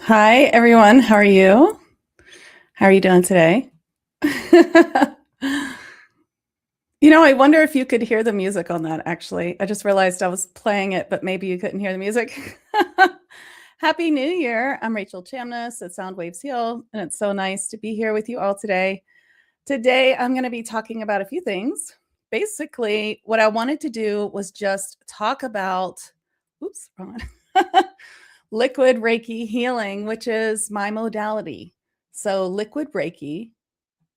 Hi, everyone. How are you? How are you doing today? I wonder if you could hear the music on that, actually. I just realized I was playing it, but maybe you couldn't hear the music. Happy New Year. I'm Rachel Chamness at Sound Waves Heal, and it's so nice to be here with you all today. Today, I'm going to be talking about a few things. Basically, what I wanted to do was just talk about, oops, wrong one. Liquid Reiki healing, which is my modality. So, liquid Reiki,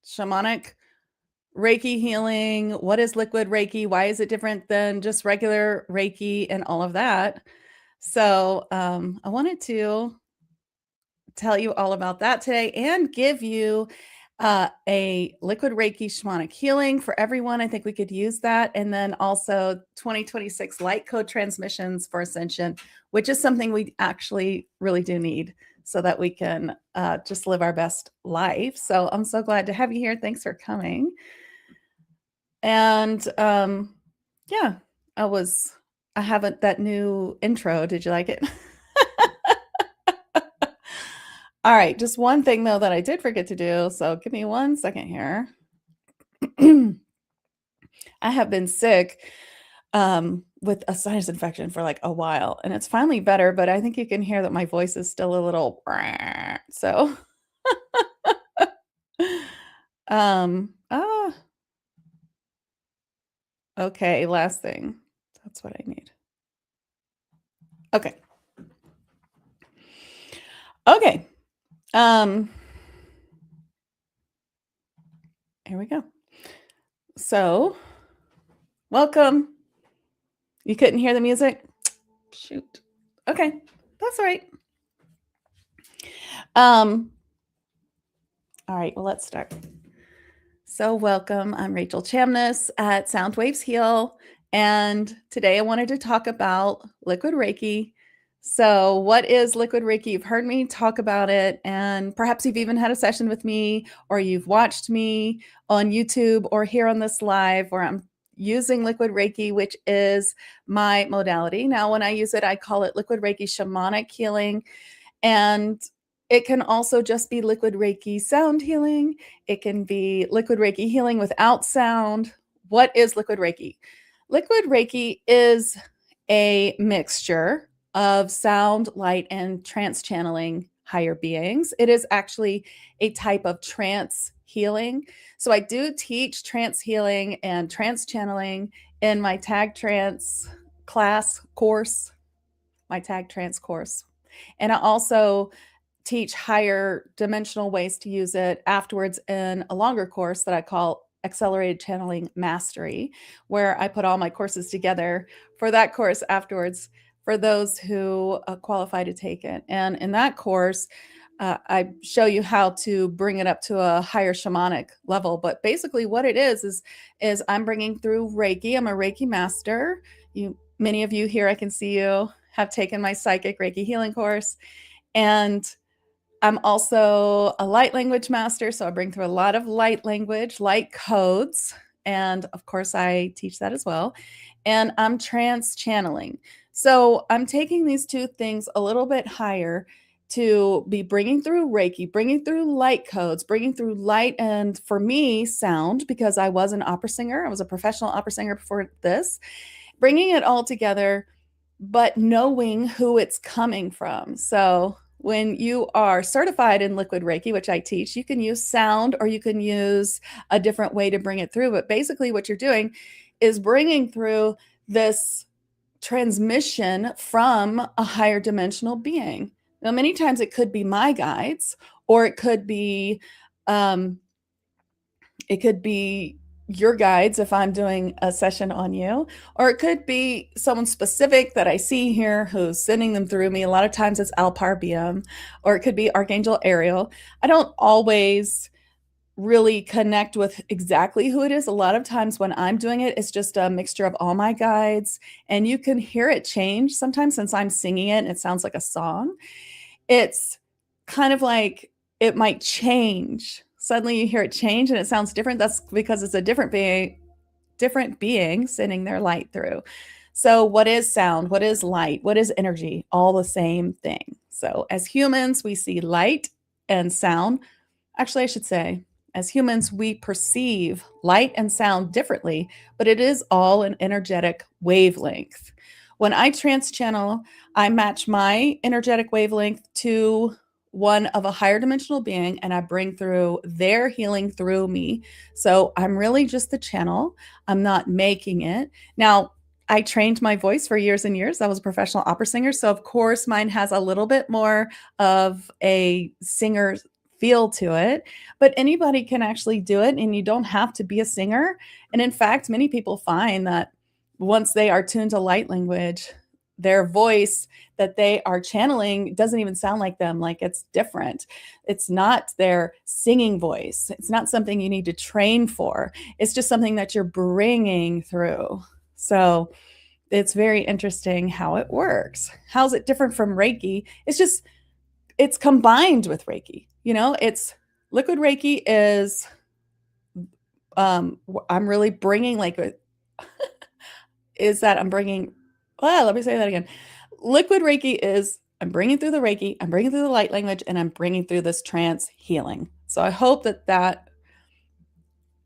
shamanic Reiki healing. What is liquid Reiki? Why is it different than just regular Reiki and all of that? So, I wanted to tell you all about that today and give you a liquid Reiki shamanic healing for everyone. I think we could use that. And then also 2026 light code transmissions for ascension, which is something we actually really do need so that we can just live our best life. So I'm so glad to have you here. Thanks for coming. And yeah, I haven't that new intro. Did you like it? All right, just one thing though that I did forget to do. So give me 1 second here. I have been sick with a sinus infection for like a while, and it's finally better, but I think you can hear that my voice is still a little so ah okay, last thing. That's what I need. Okay. Okay. Here we go. So, welcome. You couldn't hear the music? Shoot. Okay. That's all right. All right, well, let's start. So, welcome. I'm Rachel Chamness at Sound Waves Heal. And today I wanted to talk about liquid Reiki. So, what is liquid Reiki? You've heard me talk about it, and perhaps you've even had a session with me, or you've watched me on YouTube or here on this live where I'm using liquid Reiki, which is my modality. Now, when I use it, I call it liquid Reiki shamanic healing. And it can also just be liquid Reiki sound healing. It can be liquid Reiki healing without sound. What is liquid Reiki? Liquid Reiki is a mixture of sound, light, and trance channeling higher beings. It is actually a type of trance healing. So I do teach trance healing and trance channeling in my tag trance class course, my tag trance course. And I also teach higher dimensional ways to use it afterwards in a longer course that I call Accelerated Channeling Mastery, where I put all my courses together for that course afterwards for those who qualify to take it. And in that course, I show you how to bring it up to a higher shamanic level. But basically, what it is I'm bringing through Reiki. I'm a Reiki master. Many of you here, I can see you have taken my psychic Reiki healing course, and I'm also a light language master, so I bring through a lot of light language, light codes, and of course I teach that as well. And I'm trance channeling. So I'm taking these two things a little bit higher to be bringing through Reiki, bringing through light codes, bringing through light, and for me, sound, because I was an opera singer. I was a professional opera singer before this, bringing it all together, but knowing who it's coming from. So when you are certified in liquid Reiki, which I teach, you can use sound or you can use a different way to bring it through. But basically, what you're doing is bringing through this transmission from a higher dimensional being. Now, many times it could be my guides, or it could be your guides if I'm doing a session on you, or it could be someone specific that I see here who's sending them through me. A lot of times it's Alpar BM, or it could be Archangel Ariel. I don't always really connect with exactly who it is. A lot of times when I'm doing it, it's just a mixture of all my guides, and you can hear it change sometimes since I'm singing it and it sounds like a song. It's kind of like it might change. Suddenly you hear it change and it sounds different. That's because it's a different being sending their light through. So, what is sound? What is light? What is energy? All the same thing. So, as humans, we see light and sound. Actually, I should say, as humans, we perceive light and sound differently, but it is all an energetic wavelength. When I trance channel, I match my energetic wavelength to one of a higher dimensional being, and I bring through their healing through me. So I'm really just the channel. I'm not making it. Now, I trained my voice for years and years. I was a professional opera singer. So, of course, mine has a little bit more of a singer feel to it, but anybody can actually do it, and you don't have to be a singer. And in fact, many people find that once they are tuned to light language, their voice that they are channeling doesn't even sound like them, like it's different. It's not their singing voice. It's not something you need to train for. It's just something that you're bringing through. So it's very interesting how it works. How's it different from Reiki? It's combined with Reiki. It's Liquid Reiki is I'm really bringing is that I'm bringing let me say that again. Liquid Reiki is I'm bringing through the Reiki, I'm bringing through the light language, and I'm bringing through this trance healing. So I hope that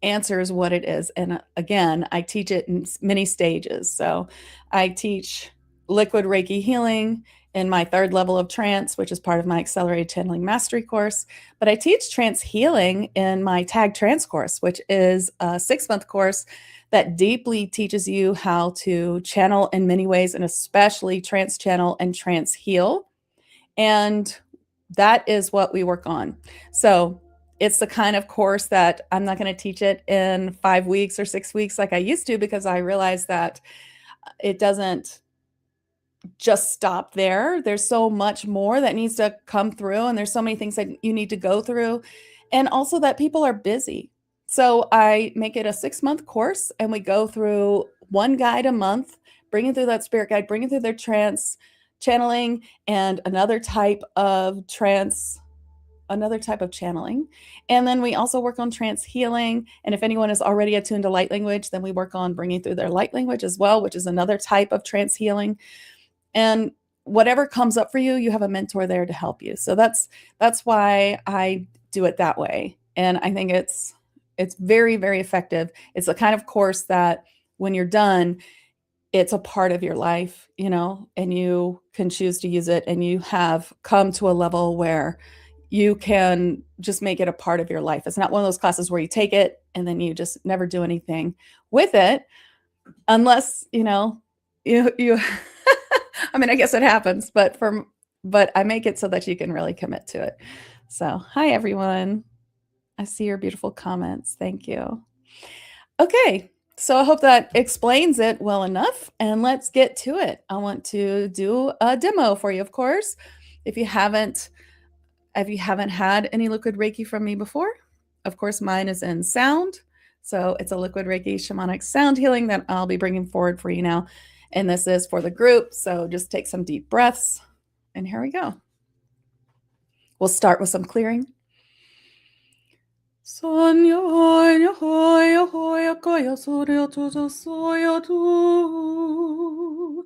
answers what it is. And again, I teach it in many stages. So I teach Liquid Reiki healing in my 3rd level of trance, which is part of my accelerated channeling mastery course. But I teach trance healing in my tag trance course, which is a 6-month course that deeply teaches you how to channel in many ways, and especially trance channel and trance heal. And that is what we work on. So it's the kind of course that I'm not going to teach it in 5 weeks or 6 weeks like I used to, because I realized that it doesn't just stop there. There's so much more that needs to come through, and there's so many things that you need to go through, and also that people are busy. So I make it a 6-month course, and we go through one guide a month, bringing through that spirit guide, bringing through their trance channeling, and another type of channeling. And then we also work on trance healing. And if anyone is already attuned to light language, then we work on bringing through their light language as well, which is another type of trance healing. And whatever comes up for you, you have a mentor there to help you. So that's why I do it that way. And I think it's very, very effective. It's the kind of course that when you're done, it's a part of your life, and you can choose to use it, and you have come to a level where you can just make it a part of your life. It's not one of those classes where you take it and then you just never do anything with it, unless, you I mean, I guess it happens, but I make it so that you can really commit to it. So, hi everyone. I see your beautiful comments. Thank you. Okay. So I hope that explains it well enough, and let's get to it. I want to do a demo for you, of course. If you haven't had any Liquid Reiki from me before, of course, mine is in sound. So it's a Liquid Reiki shamanic sound healing that I'll be bringing forward for you now. And this is for the group. So just take some deep breaths, and here we go. We'll start with some clearing. Sonya hoya hoya hoya kaya surya tuja soya tu.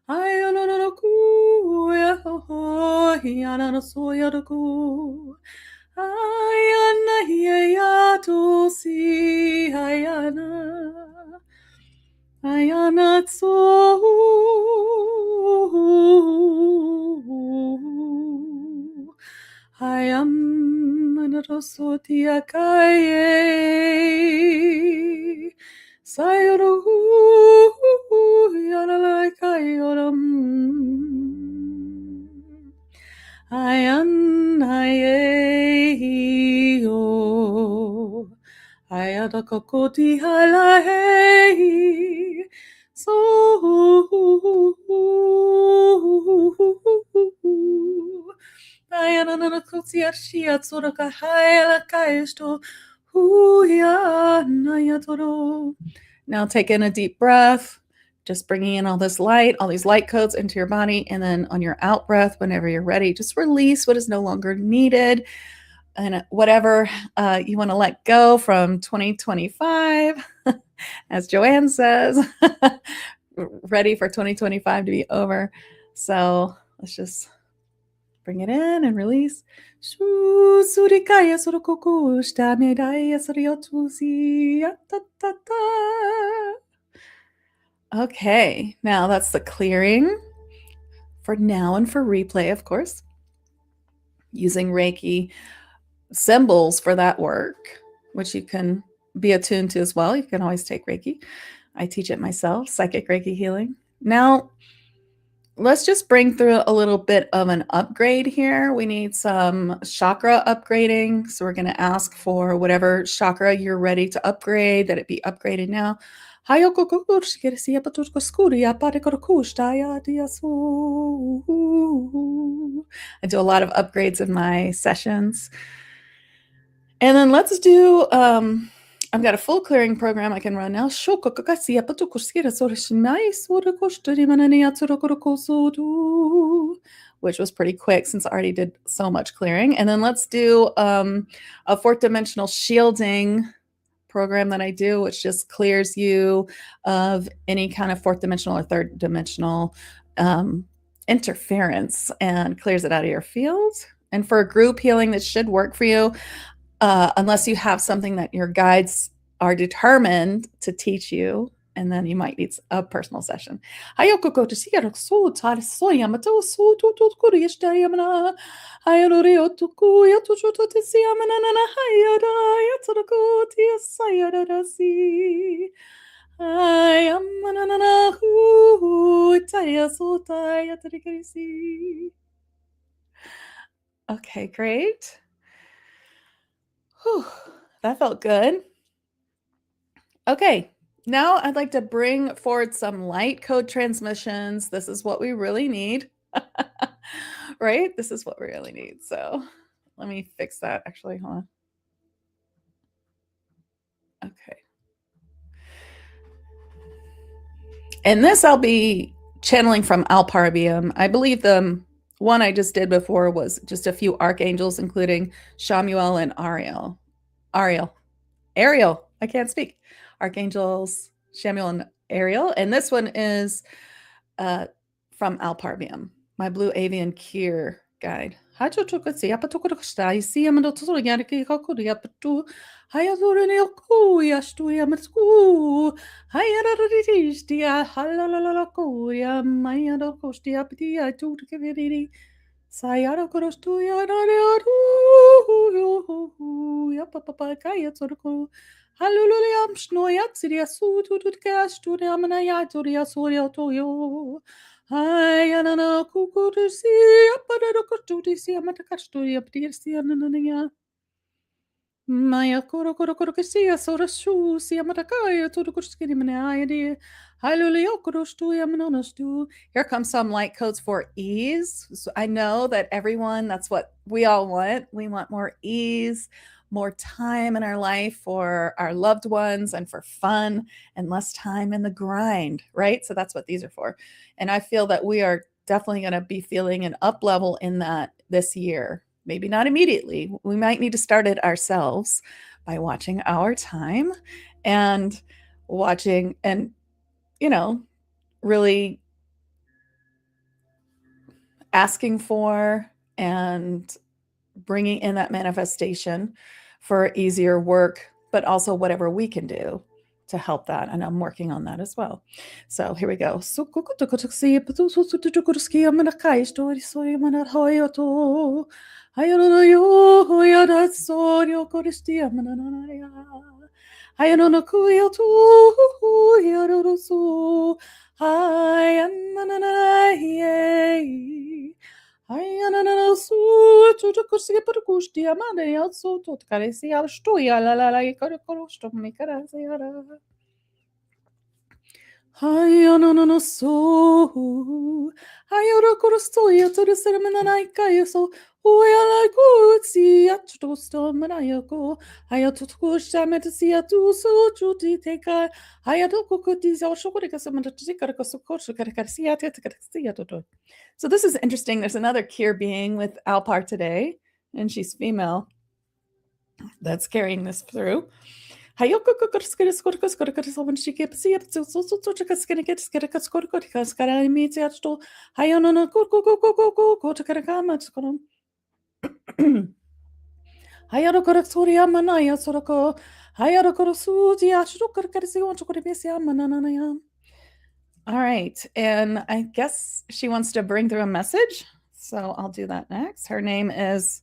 Ayana na kuya hoya na soya ku. Ayana ya tu si ayana. Ayana tso. Hayam Narosotia Kaye Sayuru Yanalakayoram Ayan Ayeyo Ayadakokoti Halahe So now take in a deep breath, just bringing in all this light, all these light codes into your body. And then on your out breath, whenever you're ready, just release what is no longer needed. And whatever you want to let go from 2025, as Joanne says, ready for 2025 to be over. So let's just bring it in and release. Okay, now that's the clearing for now and for replay, of course, using Reiki symbols for that work, which you can be attuned to as well. You can always take Reiki. I teach it myself, psychic Reiki healing. Now, let's just bring through a little bit of an upgrade here. We need some chakra upgrading. So we're going to ask for whatever chakra you're ready to upgrade, that it be upgraded now. I do a lot of upgrades in my sessions. And then let's do, I've got a full clearing program I can run now. Which was pretty quick since I already did so much clearing. And then let's do a fourth dimensional shielding program that I do, which just clears you of any kind of fourth dimensional or third dimensional interference and clears it out of your field. And for a group healing, that should work for you. Unless you have something that your guides are determined to teach you, and then you might need a personal session. Okay, great. Whew, that felt good. Okay, now I'd like to bring forward some light code transmissions. This is what we really need, right? This is what we really need. So let me fix that actually, hold on. Okay. And this I'll be channeling from Alparabium. I believe the one I just did before was just a few archangels, including Shamuel and Ariel. I can't speak. Archangels, Shamuel and Ariel. And this one is from Alparabium, my Blue Avian Cure guide. Maya koro koro koro kisia sora shu sia matakaya to the kuskini manayadi. Here comes some light codes for ease. So I know that everyone, that's what we all want. We want more ease, more time in our life for our loved ones and for fun and less time in the grind, right? So that's what these are for. And I feel that we are definitely going to be feeling an up level in that this year. Maybe not immediately. We might need to start it ourselves by watching our time and watching and, really asking for and bringing in that manifestation for easier work, but also whatever we can do to help that. And I'm working on that as well. So here we go. So this is interesting. There's another Kier being with Alpar today, and she's female that's carrying this through. All right. And I guess she wants to bring through a message. So I'll do that next. Her name is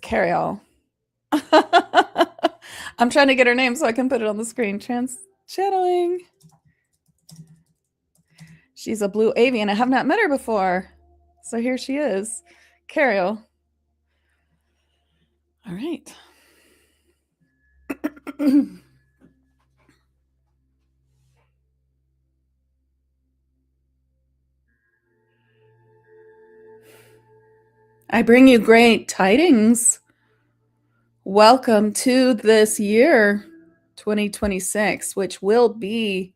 Carol. I'm trying to get her name so I can put it on the screen. Trance-channeling. She's a blue avian. I have not met her before. So here she is. Carol. All right. I bring you great tidings. Welcome to this year, 2026, which will be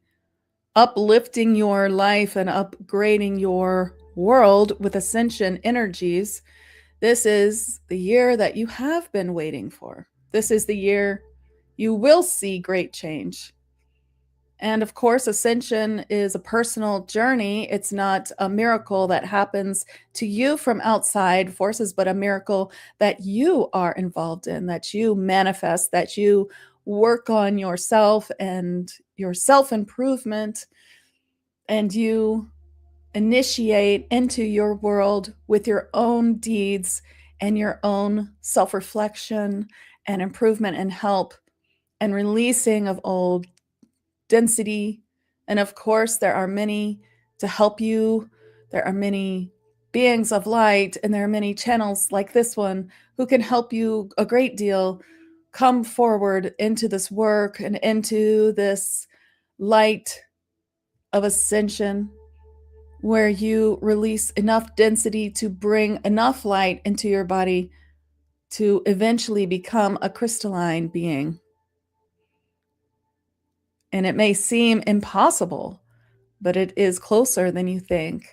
uplifting your life and upgrading your world with ascension energies. This is the year that you have been waiting for. This is the year you will see great change. And of course, ascension is a personal journey. It's not a miracle that happens to you from outside forces, but a miracle that you are involved in, that you manifest, that you work on yourself and your self-improvement, and you initiate into your world with your own deeds and your own self-reflection and improvement and help and releasing of old density. And of course, there are many to help you. There are many beings of light, and there are many channels like this one who can help you a great deal come forward into this work and into this light of ascension, where you release enough density to bring enough light into your body to eventually become a crystalline being. And it may seem impossible, but it is closer than you think.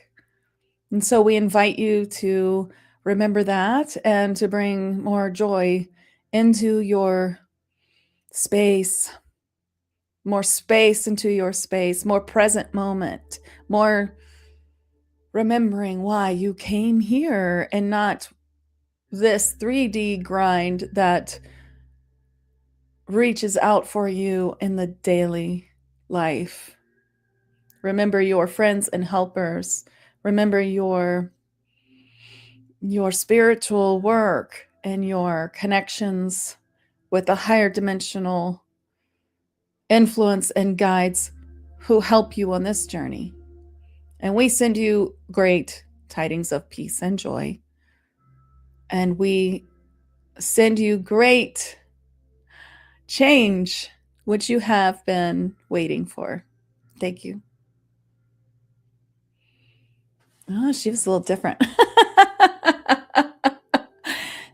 And so we invite you to remember that and to bring more joy into your space, more space into your space, more present moment, more remembering why you came here and not this 3D grind that reaches out for you in the daily life. Remember your friends and helpers. Remember your spiritual work and your connections with the higher dimensional influence and guides who help you on this journey. And we send you great tidings of peace and joy. And we send you great change, which you have been waiting for. Thank you. Oh, she was a little different.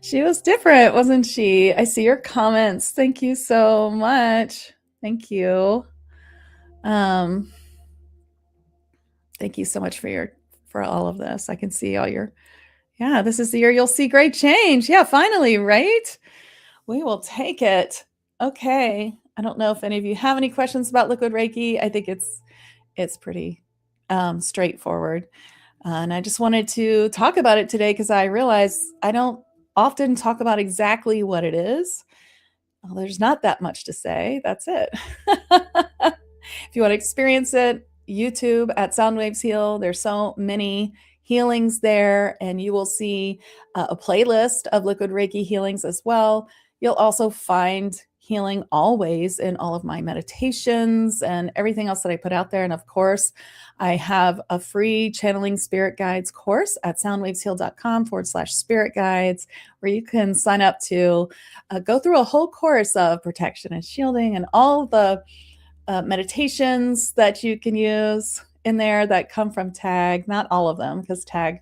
She was different, wasn't she? I see your comments. Thank you so much. Thank you. Thank you so much for all of this. I can see all your, yeah, this is the year you'll see great change. Yeah, finally, right? We will take it. Okay. I don't know if any of you have any questions about Liquid Reiki. I think it's pretty straightforward. And I just wanted to talk about it today because I realize I don't often talk about exactly what it is. Well, there's not that much to say. That's it. If you want to experience it, YouTube at Soundwaves Heal. There's so many healings there, and you will see a playlist of Liquid Reiki healings as well. You'll also find healing always in all of my meditations and everything else that I put out there. And of course, I have a free channeling spirit guides course at soundwavesheal.com/spirit guides, where you can sign up to go through a whole course of protection and shielding and all the meditations that you can use in there that come from Tag. Not all of them, because Tag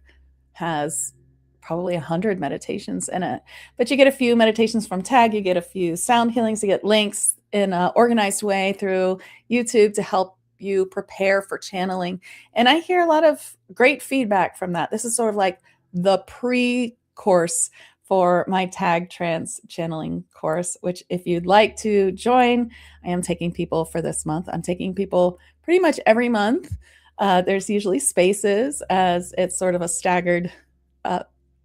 has probably 100 meditations in it, but you get a few meditations from Tag, you get a few sound healings, you get links in an organized way through YouTube to help you prepare for channeling. And I hear a lot of great feedback from that. This is sort of like the pre-course for my tag trance-channeling course, which if you'd like to join, I am taking people for this month. I'm taking people pretty much every month. There's usually spaces as it's sort of a staggered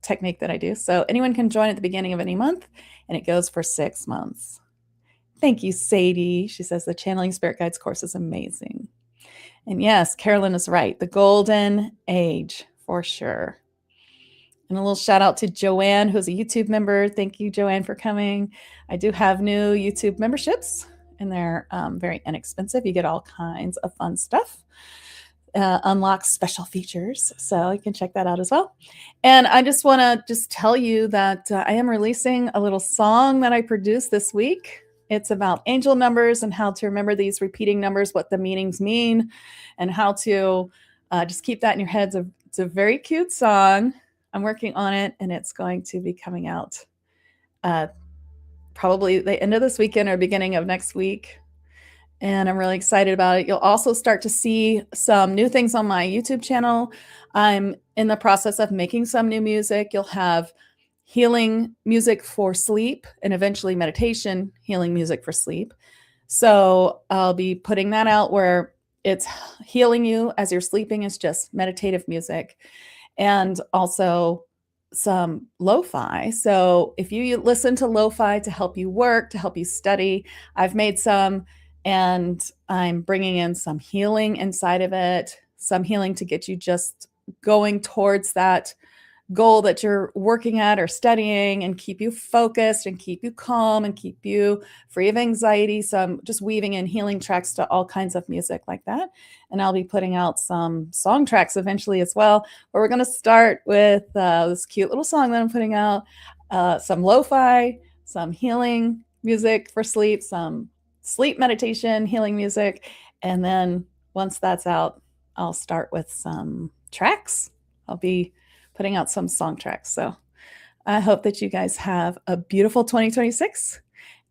technique that I do. So anyone can join at the beginning of any month, and it goes for 6 months. Thank you, Sadie. She says the Channeling Spirit Guides course is amazing. And yes, Carolyn is right. The golden age, for sure. And a little shout out to Joanne, who's a YouTube member. Thank you, Joanne, for coming. I do have new YouTube memberships, and they're very inexpensive. You get all kinds of fun stuff. Unlock special features. So you can check that out as well. And I just want to tell you that I am releasing a little song that I produced this week. It's about angel numbers and how to remember these repeating numbers, what the meanings mean, and how to just keep that in your head. It's a very cute song. I'm working on it, and it's going to be coming out probably the end of this weekend or beginning of next week. And I'm really excited about it. You'll also start to see some new things on my YouTube channel. I'm in the process of making some new music. You'll have healing music for sleep and eventually meditation, healing music for sleep. So I'll be putting that out where it's healing you as you're sleeping. It's just meditative music. And also some lo-fi. So if you listen to lo-fi to help you work, to help you study, I've made some, and I'm bringing in some healing inside of it, some healing to get you just going towards that goal that you're working at or studying, and keep you focused and keep you calm and keep you free of anxiety. So I'm just weaving in healing tracks to all kinds of music like that. And I'll be putting out some song tracks eventually as well, where we're going to start with this cute little song that I'm putting out, some lo-fi, some healing music for sleep, some sleep meditation, healing music. And then once that's out, I'll start with some tracks. I'll be putting out some song tracks. So I hope that you guys have a beautiful 2026.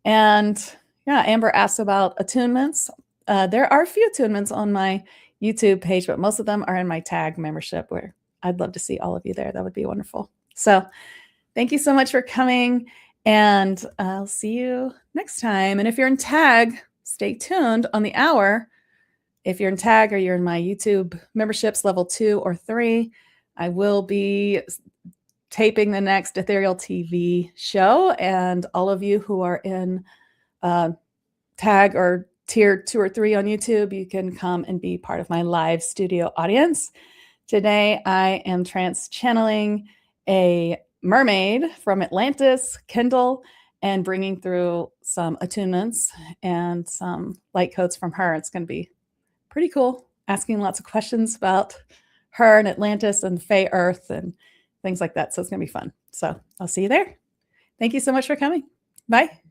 And yeah, Amber asked about attunements. There are a few attunements on my YouTube page, but most of them are in my tag membership, where I'd love to see all of you there. That would be wonderful. So thank you so much for coming, and I'll see you next time. And if you're in tag, stay tuned on the hour. If you're in tag or you're in my YouTube memberships level 2 or 3, I will be taping the next Ethereal TV show, and all of you who are in tag or tier 2 or 3 on YouTube, you can come and be part of my live studio audience. Today, I am trance-channeling a mermaid from Atlantis, Kendall, and bringing through some attunements and some light codes from her. It's going to be pretty cool, asking lots of questions about her and Atlantis and Fey Earth and things like that. So it's going to be fun. So I'll see you there. Thank you so much for coming. Bye.